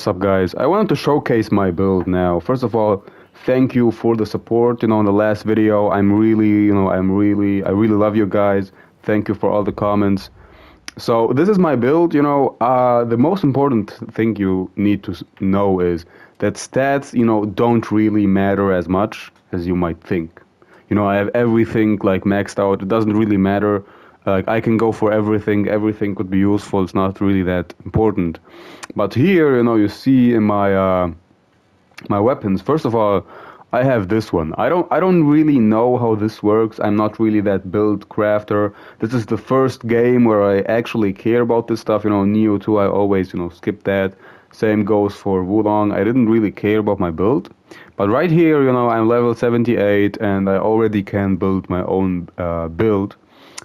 What's up, guys? I wanted to showcase my build now. First of all, thank you for the support. In the last video, I really love you guys. Thank you for all the comments. So this is my build. The most important thing you need to know is that stats, don't really matter as much as you might think. I have everything like maxed out. It doesn't really matter. Like I can go for everything. Everything could be useful. It's not really that important. But here, you see in my weapons. First of all, I have this one. I don't really know how this works. I'm not really that build crafter. This is the first game where I actually care about this stuff. Neo 2, I always skip that. Same goes for Wulong. I didn't really care about my build. But right here, I'm level 78 and I already can build my own build.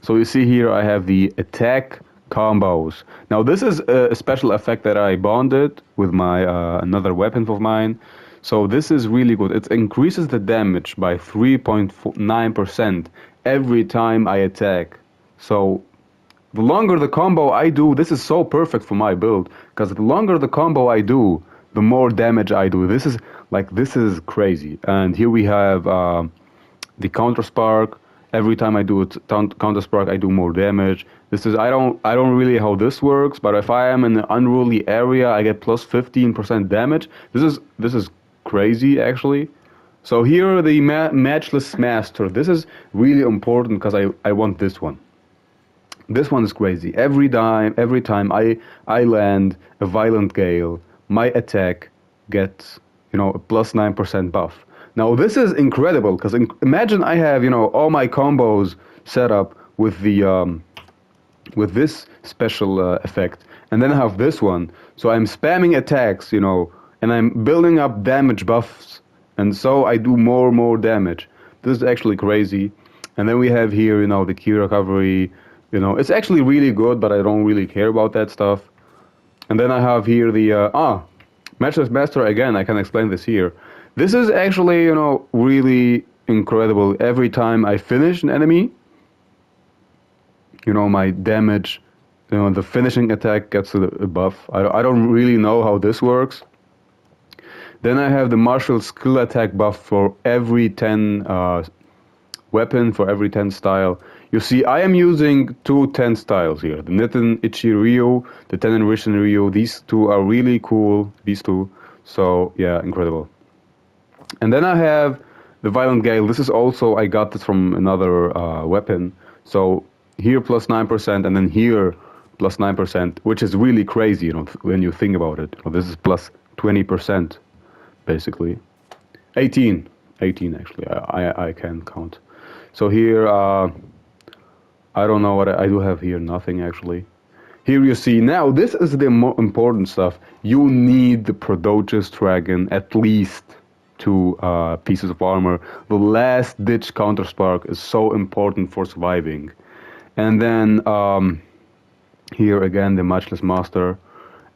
So you see here I have the attack combos. Now this is a special effect that I bonded with my another weapon of mine. So this is really good. It increases the damage by 3.9% every time I attack. So the longer the combo I do, this is so perfect for my build, because the longer the combo I do, the more damage I do. This is crazy. And here we have the counter spark. Every time I do a counter spark, I do more damage. I don't really how this works, but if I am in an unruly area, I get plus 15% damage. This is crazy actually. So here the matchless master. This is really important because I want this one. This one is crazy. Every time I land a violent gale, my attack gets a plus 9% buff. Now this is incredible because imagine I have all my combos set up with the with this special effect, and then I have this one. So I'm spamming attacks, and I'm building up damage buffs, and so I do more damage. This is actually crazy. And then we have here, the key recovery. It's actually really good, but I don't really care about that stuff. And then I have here the Matchless Master again. I can explain this here. This is actually, really incredible. Every time I finish an enemy, my damage, the finishing attack gets a buff. I don't really know how this works. Then I have the martial skill attack buff for every 10 weapon, for every 10 style. You see, I am using two 10 styles here. The Nitten Ichi Ryu, the Tennen Risshin Ryu. These two are really cool, these two. So, yeah, incredible. And then I have the Violent Gale. This is also, I got this from another weapon. So here plus 9%, and then here plus 9%, which is really crazy, when you think about it. This is plus 20%, basically. 18 actually, I can count. So here, I don't know what I do have here, nothing actually. Here you see, now this is the more important stuff. You need the Prodochus Dragon, at least 2 pieces of armor. The last ditch counter spark is so important for surviving. And then here again the Matchless Master.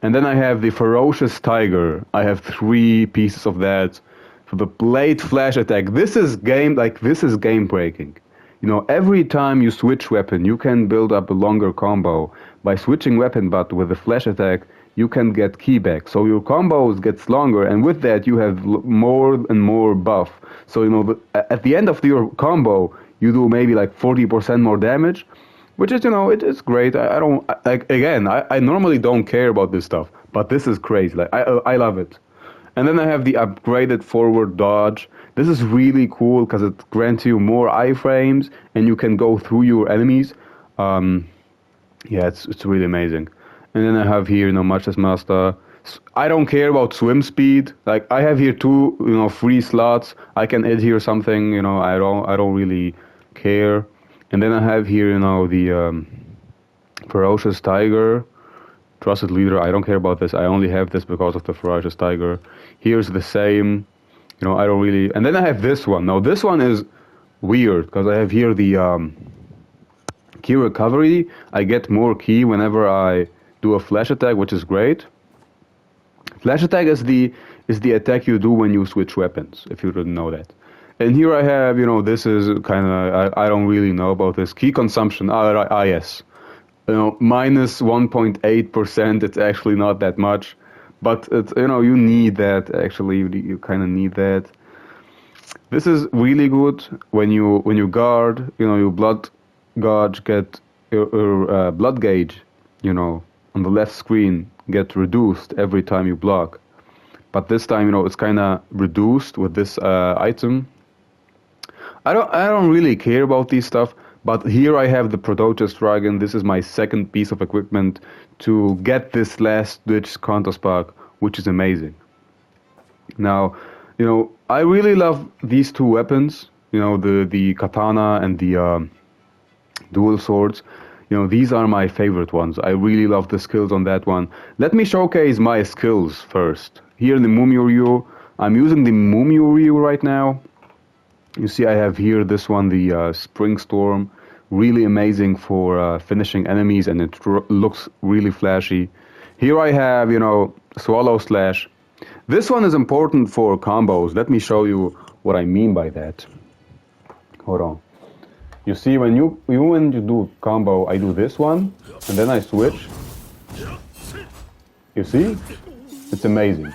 And then I have the Ferocious Tiger. I have 3 pieces of that. For the Blade Flash attack, this is game breaking. Every time you switch weapon, you can build up a longer combo by switching weapon, but with the flash attack, you can get key back. So your combos gets longer, and with that, you have more and more buff. So, at the end of your combo, you do maybe like 40% more damage, which is, it is great. I normally don't care about this stuff, but this is crazy. I love it. And then I have the upgraded forward dodge. This is really cool because it grants you more iframes and you can go through your enemies. Yeah, it's really amazing. And then I have here, Matchless Master. I don't care about swim speed. Like I have here 2, free slots. I can add here something. I don't really care. And then I have here, the Ferocious Tiger. Trusted Leader, I don't care about this. I only have this because of the Ferocious Tiger. Here's the same. I don't really... And then I have this one. Now, this one is weird, because I have here the key recovery. I get more key whenever I do a flash attack, which is great. Flash attack is the attack you do when you switch weapons, if you didn't know that. And here I have, this is kind of... I don't really know about this. Key consumption. Yes. Minus 1.8%, it's actually not that much. But it's, you know, you need that actually. You kind of need that. This is really good when you guard. You know, your blood gauge get your blood gauge. You know, on the left screen get reduced every time you block. But this time, you know, it's kind of reduced with this item. I don't really care about these stuff, but here I have the Protochus Dragon. This is my second piece of equipment to get this last ditch counter spark, which is amazing. Now, you know, I really love these two weapons. You know, the katana and the dual swords. You know, these are my favorite ones. I really love the skills on that one. Let me showcase my skills first. Here in the Mumio Ryu, I'm using the Mumio Ryu right now. You see I have here this one, the Spring Storm. Really amazing for finishing enemies, and it looks really flashy. Here I have, you know, Swallow Slash. This one is important for combos. Let me show you what I mean by that. Hold on. You see, when you do combo, I do this one, and then I switch. You see? It's amazing.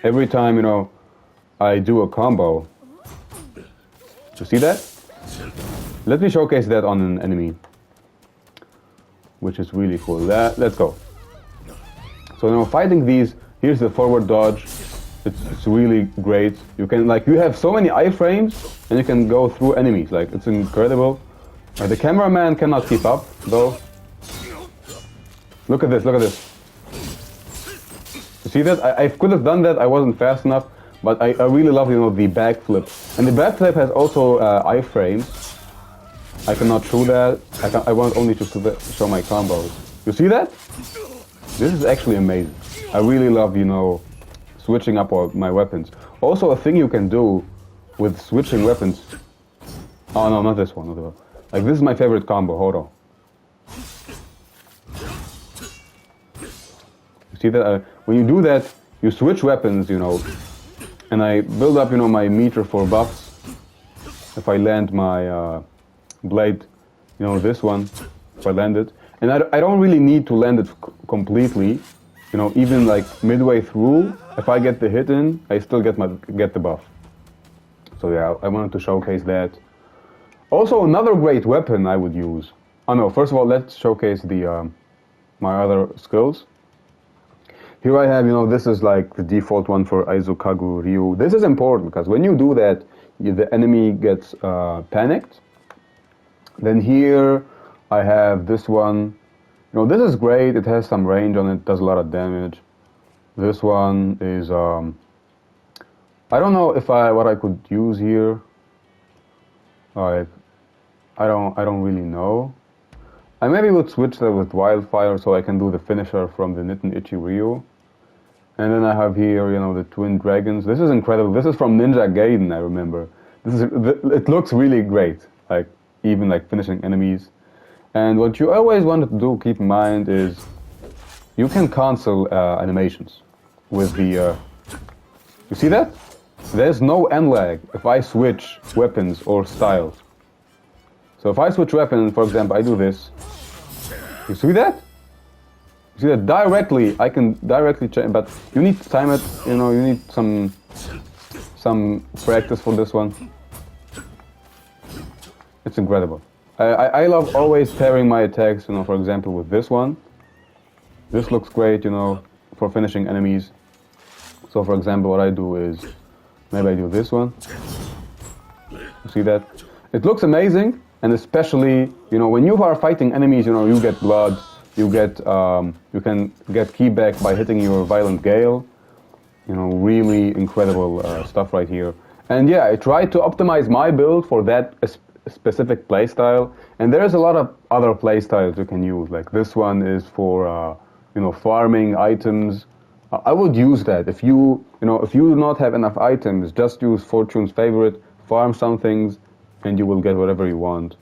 Every time, you know, I do a combo. You see that? Let me showcase that on an enemy, which is really cool. Let's go. So, you know, fighting these, here's the forward dodge. It's really great. You can, like, you have so many iframes, and you can go through enemies. Like, it's incredible. The cameraman cannot keep up, though. Look at this, look at this. You see that? I could have done that, I wasn't fast enough, but I really love, you know, the backflip. And the backflip has also iframes. I cannot show that. I want only to show my combos. You see that? This is actually amazing. I really love, you know, switching up my weapons. Also, a thing you can do with switching weapons. Oh no, not this one. Not this one. Like, this is my favorite combo. Hold on. You see that? When you do that, you switch weapons, you know, and I build up, you know, my meter for buffs. If I land my blade, you know, this one, if I land it. And I don't really need to land it completely. You know, even like midway through, if I get the hit in, I still get the buff. So yeah, I wanted to showcase that. Also, another great weapon I would use. Oh no, first of all, let's showcase the my other skills. Here I have, you know, this is like the default one for Aizukagu Ryu. This is important because when you do that, the enemy gets panicked. Then here I have this one. You know, this is great. It has some range on it, does a lot of damage. This one is I don't know if what I could use here. Like, I don't really know. I maybe would switch that with Wildfire so I can do the finisher from the Nitten Ichi Ryu. And then I have here, you know, the Twin Dragons. This is incredible. This is from Ninja Gaiden, I remember. It looks really great. Like, even like finishing enemies. And what you always want to do, keep in mind, is you can cancel animations with the. You see that? There's no end lag if I switch weapons or styles. So if I switch weapon, for example, I do this. You see that? You see that directly? I can directly change, but you need to time it. You know, you need some practice for this one. It's incredible. I love always pairing my attacks. You know, for example, with this one. This looks great. You know, for finishing enemies. So, for example, what I do is maybe I do this one. You see that? It looks amazing. And especially, you know, when you are fighting enemies, you know, you get blood, you can get key back by hitting your Violent Gale. You know, really incredible stuff right here. And yeah, I tried to optimize my build for that specific playstyle. And there's a lot of other playstyles you can use. Like this one is for, you know, farming items. I would use that. If you do not have enough items, just use Fortune's Favorite, farm some things, and you will get whatever you want.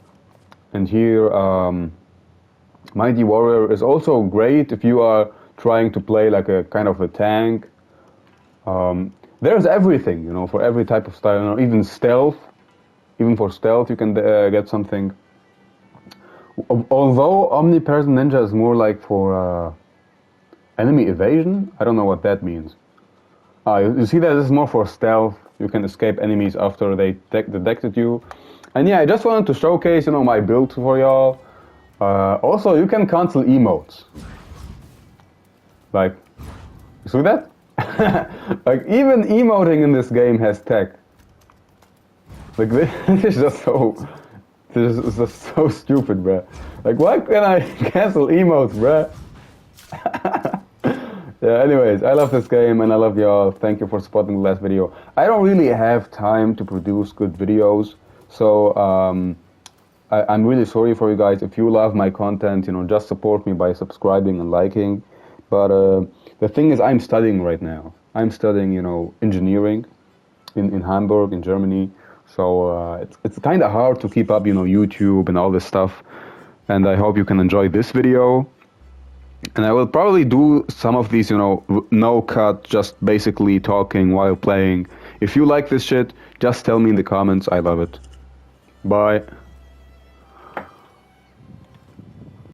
And here, Mighty Warrior is also great if you are trying to play like a kind of a tank. There's everything, you know, for every type of style, you know, even stealth. Even for stealth, you can get something. Although Omnipresent Ninja is more like for Enemy evasion? I don't know what that means. You see that this is more for stealth. You can escape enemies after they detected you. And yeah, I just wanted to showcase, my build for y'all. Also, you can cancel emotes. Like, you see that? Like, even emoting in this game has tech. Like, this is just so stupid, bruh. Like, why can I cancel emotes, bruh? Yeah, anyways, I love this game and I love y'all. Thank you for supporting the last video. I don't really have time to produce good videos, so I'm really sorry for you guys. If you love my content, just support me by subscribing and liking. But the thing is, I'm studying right now. I'm studying, engineering in Hamburg, in Germany. So it's kind of hard to keep up, YouTube and all this stuff. And I hope you can enjoy this video. And I will probably do some of these, no cut, just basically talking while playing. If you like this shit, just tell me in the comments. I love it. Bye.